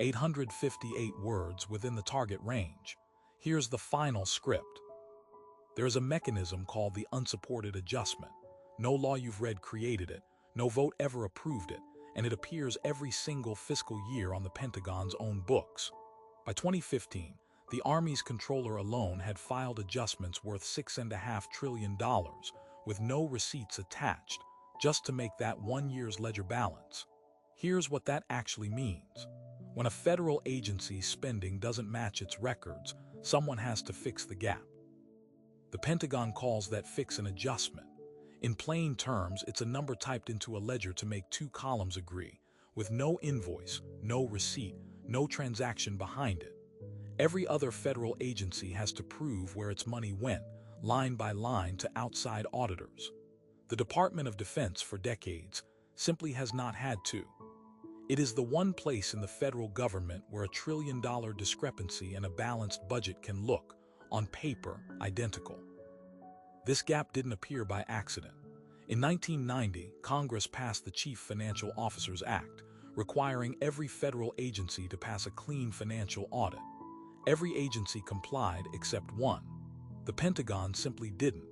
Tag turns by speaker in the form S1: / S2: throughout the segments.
S1: 858 words within the target range. Here's the final script. There is a mechanism called the Unsupported Adjustment. No law you've read created it, no vote ever approved it, and it appears every single fiscal year on the Pentagon's own books. By 2015, the Army's comptroller alone had filed adjustments worth $6.5 trillion with no receipts attached, just to make that 1 year's ledger balance. Here's what that actually means. When a federal agency's spending doesn't match its records, someone has to fix the gap. The Pentagon calls that fix an adjustment. In plain terms, it's a number typed into a ledger to make two columns agree, with no invoice, no receipt, no transaction behind it. Every other federal agency has to prove where its money went, line by line, to outside auditors. The Department of Defense, for decades, simply has not had to. It is the one place in the federal government where a $1 trillion discrepancy in a balanced budget can look, on paper, identical. This gap didn't appear by accident. In 1990, Congress passed the Chief Financial Officers Act, requiring every federal agency to pass a clean financial audit. Every agency complied except one. The Pentagon simply didn't.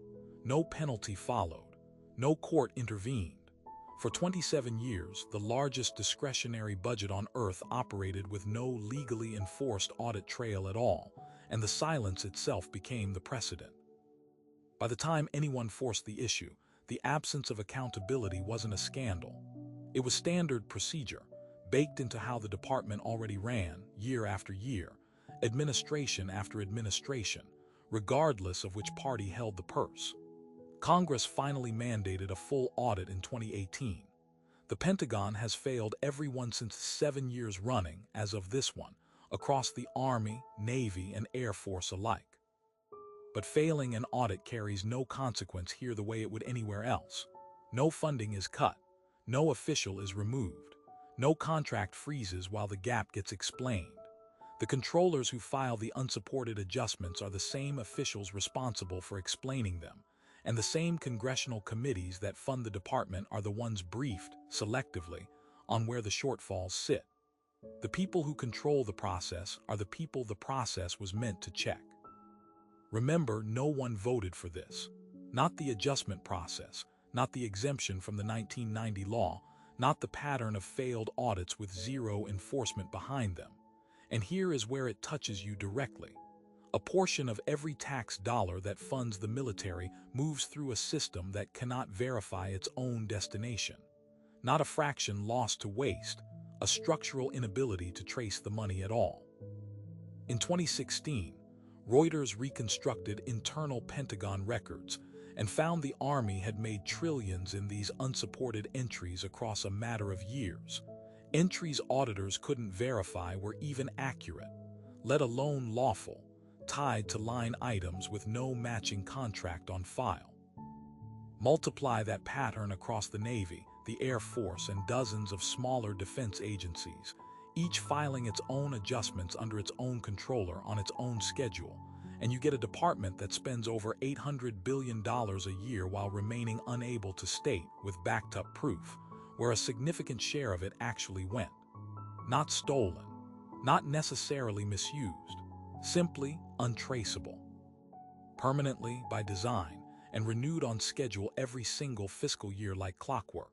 S1: No penalty followed. No court intervened. For 27 years, the largest discretionary budget on Earth operated with no legally enforced audit trail at all, and the silence itself became the precedent. By the time anyone forced the issue, the absence of accountability wasn't a scandal. It was standard procedure, baked into how the department already ran, year after year, administration after administration, regardless of which party held the purse. Congress finally mandated a full audit in 2018. The Pentagon has failed every one since 7 years running, as of this one, across the Army, Navy, and Air Force alike. But failing an audit carries no consequence here the way it would anywhere else. No funding is cut. No official is removed. No contract freezes while the gap gets explained. The controllers who file the unsupported adjustments are the same officials responsible for explaining them, and the same congressional committees that fund the department are the ones briefed, selectively, on where the shortfalls sit. The people who control the process are the people the process was meant to check. Remember, no one voted for this. Not the adjustment process, not the exemption from the 1990 law, not the pattern of failed audits with zero enforcement behind them. And here is where it touches you directly. A portion of every tax dollar that funds the military moves through a system that cannot verify its own destination. Not a fraction lost to waste, a structural inability to trace the money at all. In 2016, Reuters reconstructed internal Pentagon records and found the Army had made trillions in these unsupported entries across a matter of years. Entries auditors couldn't verify were even accurate, let alone lawful, tied to line items with no matching contract on file. Multiply that pattern across the Navy, the Air Force, and dozens of smaller defense agencies, each filing its own adjustments under its own controller on its own schedule, and you get a department that spends over $800 billion a year while remaining unable to state, with backed-up proof, where a significant share of it actually went. Not stolen, not necessarily misused, simply untraceable. Permanently by design and renewed on schedule every single fiscal year like clockwork.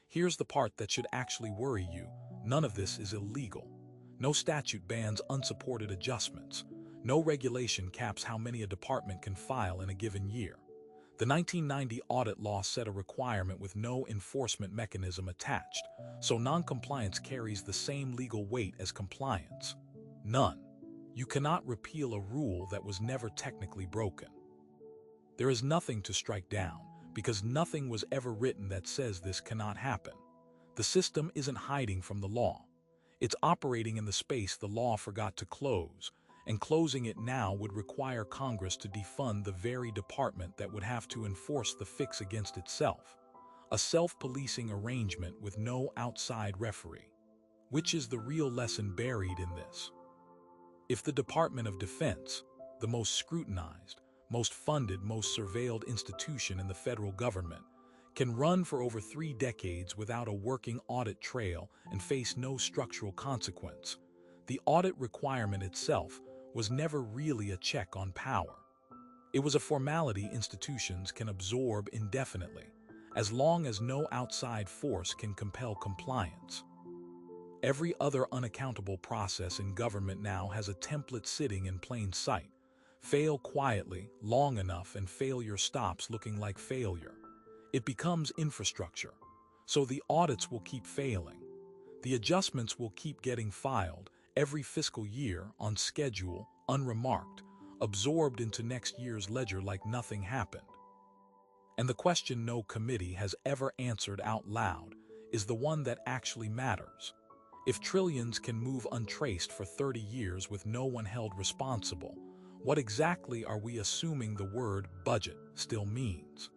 S1: Here's the part that should actually worry you. None of this is illegal. No statute bans unsupported adjustments. No regulation caps how many a department can file in a given year. The 1990 audit law set a requirement with no enforcement mechanism attached, so non-compliance carries the same legal weight as compliance. None. You cannot repeal a rule that was never technically broken. There is nothing to strike down, because nothing was ever written that says this cannot happen. The system isn't hiding from the law. It's operating in the space the law forgot to close, and closing it now would require Congress to defund the very department that would have to enforce the fix against itself. A self-policing arrangement with no outside referee. Which is the real lesson buried in this? If the Department of Defense, the most scrutinized, most funded, most surveilled institution in the federal government, can run for over 3 decades without a working audit trail and face no structural consequence, The audit requirement itself was never really a check on power. It was a formality institutions can absorb indefinitely, as long as no outside force can compel compliance. Every other unaccountable process in government now has a template sitting in plain sight. Fail quietly, long enough, and failure stops looking like failure. It becomes infrastructure. So the audits will keep failing. The adjustments will keep getting filed every fiscal year on schedule, unremarked, absorbed into next year's ledger like nothing happened. And the question no committee has ever answered out loud is the one that actually matters. If trillions can move untraced for 30 years with no one held responsible, what exactly are we assuming the word budget still means?